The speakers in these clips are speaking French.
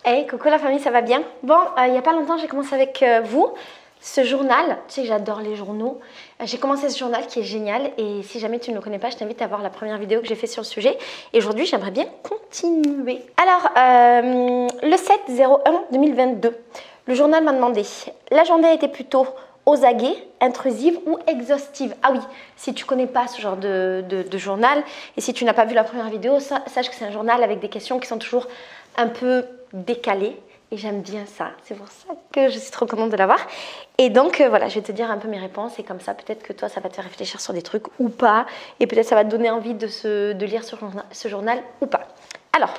Hey, coucou la famille, ça va bien? Bon, il n'y a pas longtemps, j'ai commencé avec vous ce journal. Tu sais que j'adore les journaux. J'ai commencé ce journal qui est génial et si jamais tu ne le connais pas, je t'invite à voir la première vidéo que j'ai fait sur le sujet. Et aujourd'hui, j'aimerais bien continuer. Alors, le 7/01/2022, le journal m'a demandé, la journée a été plutôt aux aguets, intrusive ou exhaustive. Ah oui, si tu ne connais pas ce genre de journal et si tu n'as pas vu la première vidéo, sache que c'est un journal avec des questions qui sont toujours un peu décalées et j'aime bien ça. C'est pour ça que je suis trop contente de l'avoir. Et donc voilà, je vais te dire un peu mes réponses et comme ça peut-être que toi ça va te faire réfléchir sur des trucs ou pas et peut-être ça va te donner envie de lire ce journal ou pas. Alors,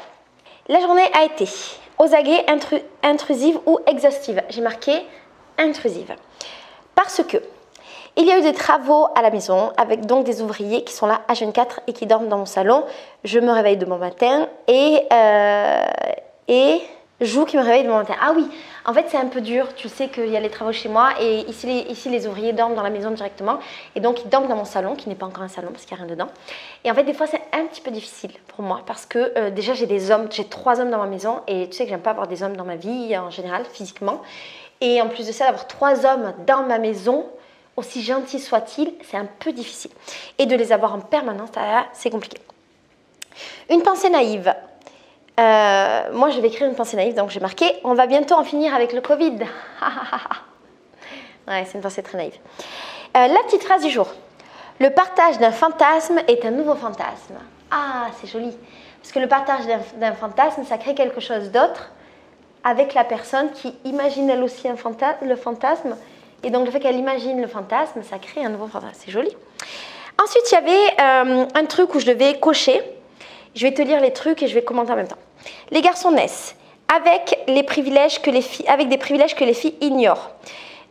la journée a été aux aguets, intrusive ou exhaustive. J'ai marqué intrusive. Parce que il y a eu des travaux à la maison avec donc des ouvriers qui sont là H24 et qui dorment dans mon salon. Je me réveille de bon matin et Jou qui me réveille de bon matin. Ah oui, en fait c'est un peu dur. Tu sais qu'il y a les travaux chez moi et ici les ouvriers dorment dans la maison directement. Et donc ils dorment dans mon salon qui n'est pas encore un salon parce qu'il n'y a rien dedans. Et en fait des fois c'est un petit peu difficile pour moi parce que déjà j'ai 3 hommes dans ma maison et tu sais que j'aime pas avoir des hommes dans ma vie en général physiquement. Et en plus de ça, d'avoir 3 hommes dans ma maison, aussi gentils soient-ils, c'est un peu difficile. Et de les avoir en permanence, c'est compliqué. Une pensée naïve. Moi, je vais écrire une pensée naïve, donc j'ai marqué « On va bientôt en finir avec le Covid. » Ouais, c'est une pensée très naïve. La petite phrase du jour. Le partage d'un fantasme est un nouveau fantasme. Ah, c'est joli. Parce que le partage d'un fantasme, ça crée quelque chose d'autre avec la personne qui imagine elle aussi le fantasme. Et donc le fait qu'elle imagine le fantasme, ça crée un nouveau fantasme. C'est joli. Ensuite, il y avait un truc où je devais cocher. Je vais te lire les trucs et je vais commenter en même temps. Les garçons naissent avec des privilèges que les filles ignorent.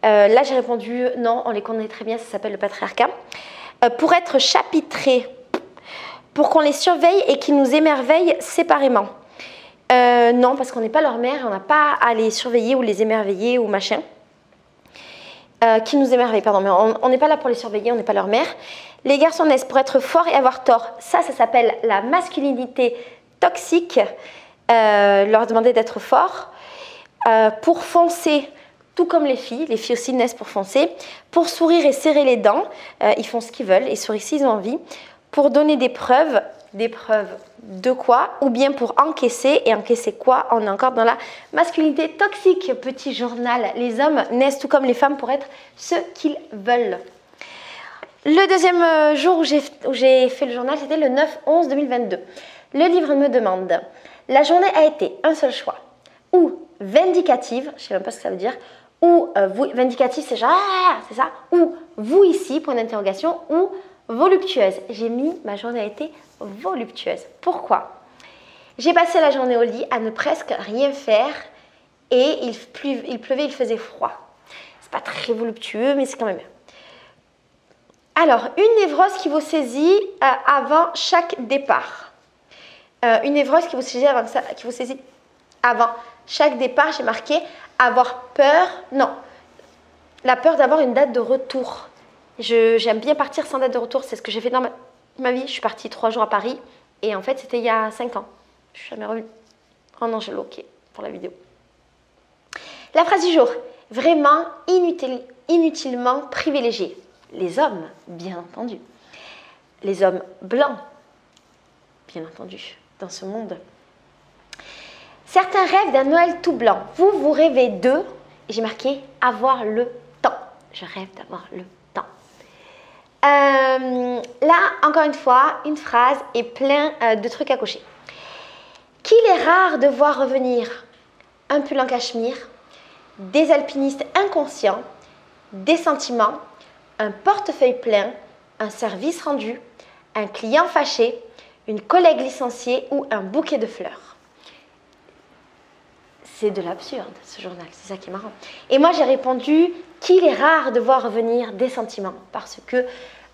Là, j'ai répondu non, on les connaît très bien, ça s'appelle le patriarcat. Pour être chapitrés, pour qu'on les surveille et qu'ils nous émerveillent séparément. Non, parce qu'on n'est pas leur mère et on n'a pas à les surveiller ou les émerveiller ou machin. Qui nous émerveille, pardon, mais on n'est pas là pour les surveiller, on n'est pas leur mère. Les garçons naissent pour être forts et avoir tort. Ça s'appelle la masculinité toxique. Leur demander d'être forts. Pour foncer, tout comme les filles aussi naissent pour foncer. Pour sourire et serrer les dents, ils font ce qu'ils veulent et sourient s'ils ont envie. Pour donner des preuves de quoi? Ou bien pour encaisser, et encaisser quoi? On est encore dans la masculinité toxique, petit journal. Les hommes naissent tout comme les femmes pour être ce qu'ils veulent. Le deuxième jour où j'ai fait le journal, c'était le 9/11/2022. Le livre me demande, la journée a été un seul choix, ou vindicative, je ne sais même pas ce que ça veut dire, ou vindicative c'est genre, c'est ça, ou vous ici, point d'interrogation, ou voluptueuse. J'ai mis ma journée a été voluptueuse. Pourquoi? J'ai passé la journée au lit à ne presque rien faire et il pleuvait, il faisait froid. C'est pas très voluptueux, mais c'est quand même bien. Alors, une névrose qui vous saisit avant chaque départ. Une névrose qui vous saisit avant chaque départ, j'ai marqué avoir peur. Non, la peur d'avoir une date de retour. J'aime bien partir sans date de retour, c'est ce que j'ai fait dans ma vie. Je suis partie 3 jours à Paris et en fait c'était il y a 5 ans. Je suis jamais revenue. Oh non, j'ai loqué pour la vidéo. La phrase du jour, vraiment inutilement privilégié. Les hommes, bien entendu. Les hommes blancs, bien entendu, dans ce monde. Certains rêvent d'un Noël tout blanc. Vous rêvez d'eux, et j'ai marqué avoir le temps. Je rêve d'avoir le temps. Là, encore une fois, une phrase et plein de trucs à cocher. Qu'il est rare de voir revenir un pull en cachemire, des alpinistes inconscients, des sentiments, un portefeuille plein, un service rendu, un client fâché, une collègue licenciée ou un bouquet de fleurs. C'est de l'absurde, ce journal, c'est ça qui est marrant. Et moi, j'ai répondu qu'il est rare de voir revenir des sentiments parce que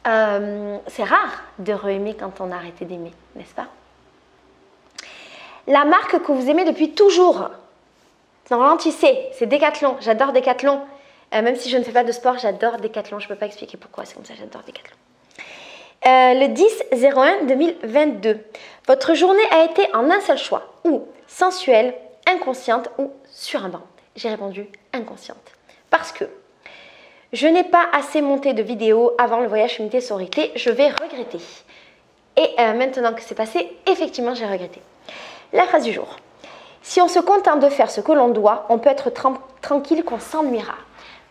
c'est rare de re-aimer quand on a arrêté d'aimer, n'est-ce pas? La marque que vous aimez depuis toujours. Normalement, tu sais, c'est Decathlon. J'adore Decathlon. Même si je ne fais pas de sport, j'adore Decathlon. Je ne peux pas expliquer pourquoi, c'est comme ça, j'adore Decathlon. Le 10/01/2022. Votre journée a été en un seul choix. Ou sensuelle, inconsciente ou surabondante? J'ai répondu inconsciente. Parce que je n'ai pas assez monté de vidéos avant le voyage Unité Sororité, je vais regretter. Et maintenant que c'est passé, effectivement, j'ai regretté. La phrase du jour. Si on se contente de faire ce que l'on doit, on peut être tranquille qu'on s'ennuiera.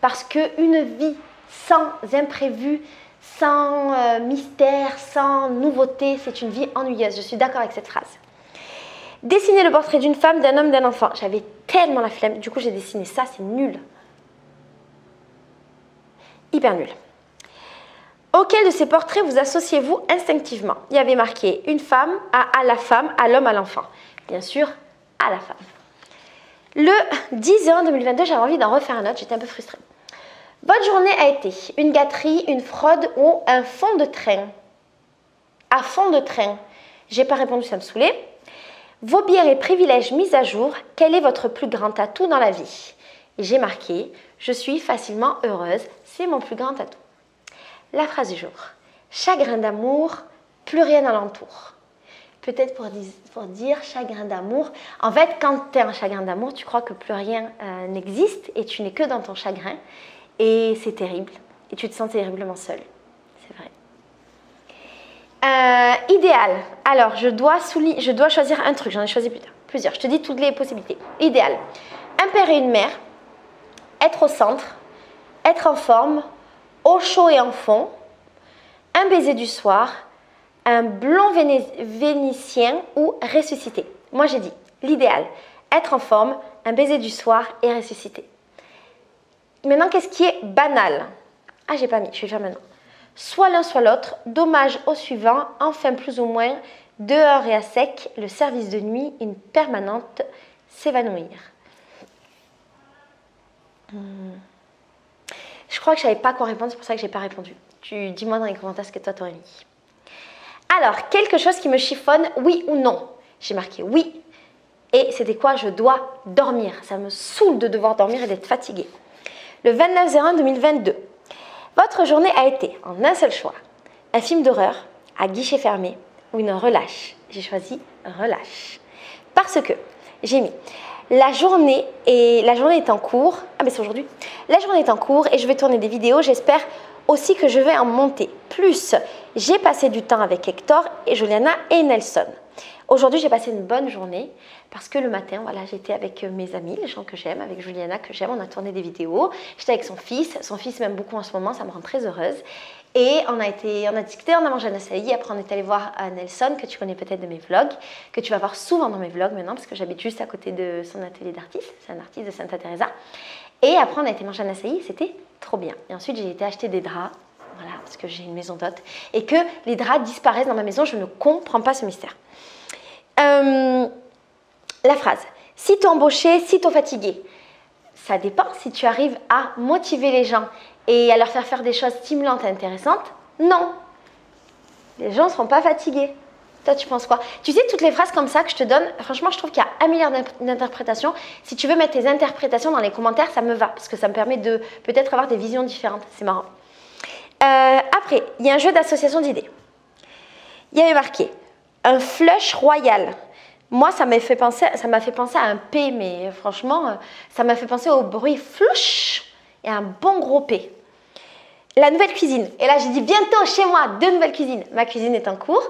Parce qu'une vie sans imprévu, sans mystère, sans nouveauté, c'est une vie ennuyeuse. Je suis d'accord avec cette phrase. Dessiner le portrait d'une femme, d'un homme, d'un enfant. J'avais tellement la flemme, du coup j'ai dessiné ça, c'est nul. Hyper nul. Auquel de ces portraits vous associez-vous instinctivement? Il y avait marqué une femme, à la femme, à l'homme, à l'enfant. Bien sûr, à la femme. Le 10/01/2022, j'avais envie d'en refaire un autre, j'étais un peu frustrée. Votre journée a été une gâterie, une fraude ou un fond de train? À fond de train. J'ai pas répondu, ça me saoulait. Vos biens et privilèges mis à jour, quel est votre plus grand atout dans la vie? J'ai marqué, je suis facilement heureuse, c'est mon plus grand atout. La phrase du jour, chagrin d'amour, plus rien alentour. Peut-être pour dire chagrin d'amour. En fait, quand tu es en chagrin d'amour, tu crois que plus rien n'existe et tu n'es que dans ton chagrin. Et c'est terrible. Et tu te sens terriblement seule. C'est vrai. Idéal. Alors, je dois choisir un truc. J'en ai choisi plusieurs. Je te dis toutes les possibilités. Idéal. Un père et une mère. Être au centre. Être en forme. Au chaud et en fond. Un baiser du soir. Un blond vénitien ou ressusciter. Moi, j'ai dit l'idéal. Être en forme. Un baiser du soir et ressusciter. Maintenant, qu'est-ce qui est banal? Ah, j'ai pas mis, je vais le faire maintenant. Soit l'un, soit l'autre. Dommage au suivant. Enfin, plus ou moins, dehors et à sec. Le service de nuit, une permanente, s'évanouir. Je crois que je savais pas quoi répondre, c'est pour ça que j'ai pas répondu. Dis-moi dans les commentaires ce que toi t'aurais mis. Alors, quelque chose qui me chiffonne, oui ou non? J'ai marqué oui. Et c'était quoi? Je dois dormir. Ça me saoule de devoir dormir et d'être fatiguée. Le 29/01/2022. Votre journée a été, en un seul choix, un film d'horreur à guichet fermé ou une relâche. J'ai choisi relâche. Parce que j'ai mis la journée est en cours. Ah mais c'est aujourd'hui. La journée est en cours et je vais tourner des vidéos. J'espère aussi que je vais en monter. Plus, j'ai passé du temps avec Hector et Juliana et Nelson. Aujourd'hui, j'ai passé une bonne journée parce que le matin, voilà, j'étais avec mes amis, les gens que j'aime, avec Juliana que j'aime, on a tourné des vidéos. J'étais avec son fils m'aime beaucoup en ce moment, ça me rend très heureuse. Et on a discuté, on a mangé un açaï, après on est allé voir Nelson, que tu connais peut-être de mes vlogs, que tu vas voir souvent dans mes vlogs maintenant, parce que j'habite juste à côté de son atelier d'artiste, c'est un artiste de Santa Teresa. Et après on a été manger un açaï, c'était trop bien. Et ensuite j'ai été acheter des draps, voilà, parce que j'ai une maison d'hôte, et que les draps disparaissent dans ma maison, je ne comprends pas ce mystère. La phrase, sitôt embauché, sitôt fatigué. Ça dépend si tu arrives à motiver les gens et à leur faire des choses stimulantes et intéressantes. Non, les gens ne seront pas fatigués. Toi, tu penses quoi? Tu sais, toutes les phrases comme ça que je te donne, franchement, je trouve qu'il y a 1 milliard d'interprétations. Si tu veux mettre tes interprétations dans les commentaires, ça me va, parce que ça me permet de peut-être avoir des visions différentes. C'est marrant. Après, il y a un jeu d'association d'idées. Il y avait marqué un flush royal. Moi, ça m'a fait penser à un P, mais franchement, ça m'a fait penser au bruit flush et un bon gros P. La nouvelle cuisine. Et là, j'ai dit bientôt chez moi, 2 nouvelles cuisines. Ma cuisine est en cours.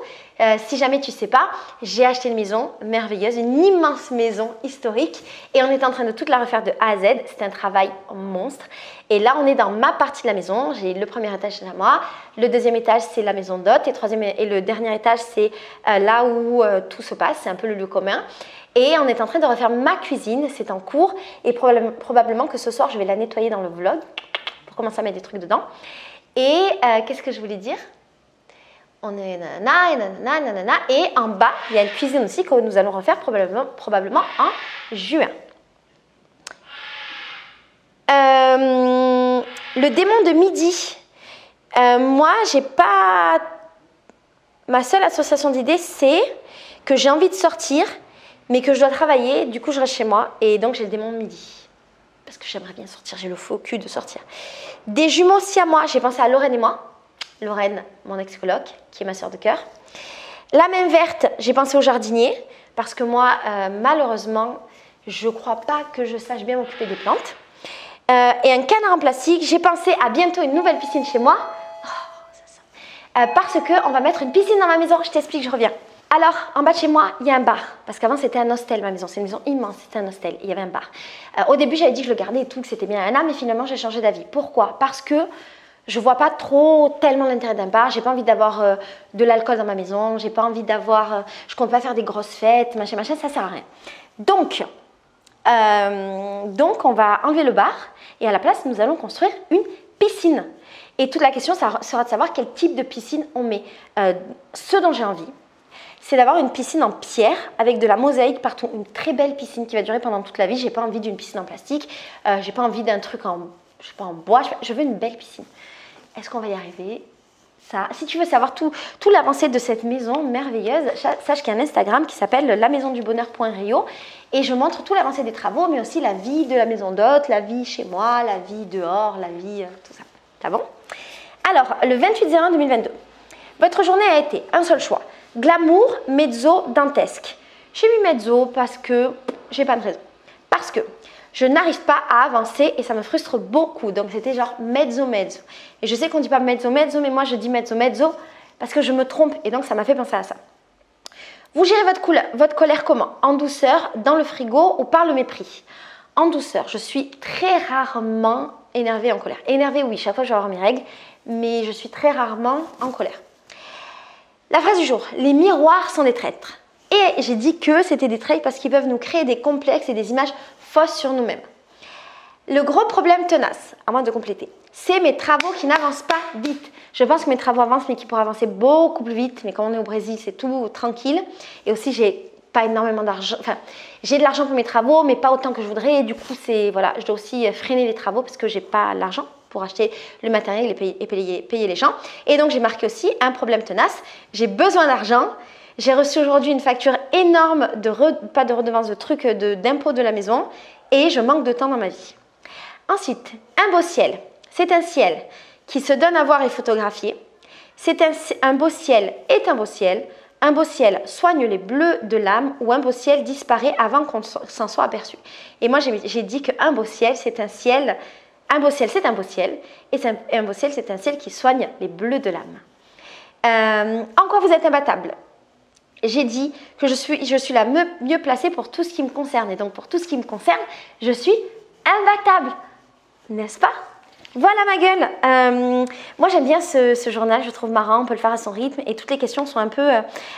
Si jamais tu ne sais pas, j'ai acheté une maison merveilleuse, une immense maison historique. Et on est en train de toute la refaire de A à Z. C'est un travail monstre. Et là, on est dans ma partie de la maison. J'ai le premier étage, c'est à moi. Le deuxième étage, c'est la maison d'hôte. Et le dernier étage, c'est là où tout se passe. C'est un peu le lieu commun. Et on est en train de refaire ma cuisine. C'est en cours. Et probablement que ce soir, je vais la nettoyer dans le vlog. Commencer à mettre des trucs dedans. Et qu'est-ce que je voulais dire? On est nanana. Et en bas, il y a une cuisine aussi que nous allons refaire probablement en juin. Le démon de midi. Moi, j'ai pas... Ma seule association d'idées, c'est que j'ai envie de sortir, mais que je dois travailler. Du coup, je reste chez moi. Et donc, j'ai le démon de midi. Parce que j'aimerais bien sortir, j'ai le faux cul de sortir. Des jumeaux siamois, j'ai pensé à Lorraine et moi. Lorraine, mon ex-coloc, qui est ma soeur de cœur. La main verte, j'ai pensé au jardinier, parce que moi, malheureusement, je crois pas que je sache bien m'occuper des plantes. Et un canard en plastique, j'ai pensé à bientôt une nouvelle piscine chez moi. Parce qu'on va mettre une piscine dans ma maison, je t'explique, je reviens. Alors, en bas de chez moi, il y a un bar. Parce qu'avant, c'était un hostel, ma maison. C'est une maison immense, c'était un hostel. Il y avait un bar. Au début, j'avais dit que je le gardais et tout, que c'était bien un âme, mais finalement, j'ai changé d'avis. Pourquoi? Parce que je vois pas tellement l'intérêt d'un bar. J'ai pas envie d'avoir de l'alcool dans ma maison. J'ai pas envie d'avoir... je compte pas faire des grosses fêtes, machin, ça sert à rien. Donc, on va enlever le bar et à la place, nous allons construire une piscine. Et toute la question sera de savoir quel type de piscine on met. Ce dont j'ai envie, c'est d'avoir une piscine en pierre avec de la mosaïque partout. Une très belle piscine qui va durer pendant toute la vie. J'ai pas envie d'une piscine en plastique. J'ai pas envie d'un truc en bois. Je veux une belle piscine. Est-ce qu'on va y arriver? Ça. Si tu veux savoir tout l'avancée de cette maison merveilleuse, sache qu'il y a un Instagram qui s'appelle lamaisondubonheur.rio et je montre tout l'avancée des travaux, mais aussi la vie de la maison d'hôte, la vie chez moi, la vie dehors, la vie, tout ça. C'est bon? Alors, le 28/01/2022, votre journée a été un seul choix. Glamour, mezzo, dantesque. J'ai mis mezzo parce que j'ai pas de raison. Parce que je n'arrive pas à avancer et ça me frustre beaucoup. Donc c'était genre mezzo. Et je sais qu'on ne dit pas mezzo, mais moi je dis mezzo parce que je me trompe et donc ça m'a fait penser à ça. Vous gérez votre colère comment? En douceur, dans le frigo ou par le mépris? En douceur, je suis très rarement énervée en colère. Énervée, oui, chaque fois je vais avoir mes règles, mais je suis très rarement en colère. La phrase du jour, les miroirs sont des traîtres. Et j'ai dit que c'était des traîtres parce qu'ils peuvent nous créer des complexes et des images fausses sur nous-mêmes. Le gros problème tenace, à moins de compléter, c'est mes travaux qui n'avancent pas vite. Je pense que mes travaux avancent, mais qui pourraient avancer beaucoup plus vite. Mais quand on est au Brésil, c'est tout tranquille. Et aussi, j'ai pas énormément d'argent. Enfin, j'ai de l'argent pour mes travaux, mais pas autant que je voudrais. Et du coup, voilà, je dois aussi freiner les travaux parce que j'ai pas l'argent pour acheter le matériel et payer les gens. Et donc, j'ai marqué aussi un problème tenace. J'ai besoin d'argent. J'ai reçu aujourd'hui une facture énorme, pas de redevance, de trucs d'impôts de la maison. Et je manque de temps dans ma vie. Ensuite, un beau ciel. C'est un ciel qui se donne à voir et photographier. Un beau ciel est un beau ciel. Un beau ciel soigne les bleus de l'âme ou un beau ciel disparaît avant qu'on s'en soit aperçu. Et moi, j'ai dit qu'un beau ciel, c'est un ciel. Un beau ciel, c'est un beau ciel. Et un beau ciel, c'est un ciel qui soigne les bleus de l'âme. En quoi vous êtes imbattable? J'ai dit que je suis la mieux placée pour tout ce qui me concerne. Et donc, pour tout ce qui me concerne, je suis imbattable. N'est-ce pas? Voilà ma gueule. Moi, j'aime bien ce journal. Je trouve marrant. On peut le faire à son rythme. Et toutes les questions sont un peu...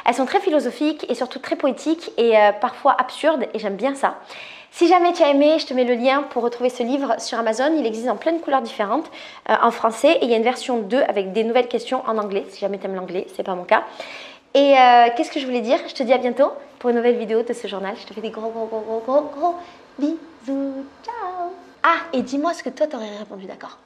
elles sont très philosophiques et surtout très poétiques et parfois absurdes. Et j'aime bien ça. Si jamais tu as aimé, je te mets le lien pour retrouver ce livre sur Amazon. Il existe en plein de couleurs différentes en français. Et il y a une version 2 avec des nouvelles questions en anglais. Si jamais tu aimes l'anglais, c'est pas mon cas. Et qu'est-ce que je voulais dire? Je te dis à bientôt pour une nouvelle vidéo de ce journal. Je te fais des gros bisous. Ciao. Ah, et dis-moi ce que toi t'aurais répondu, d'accord?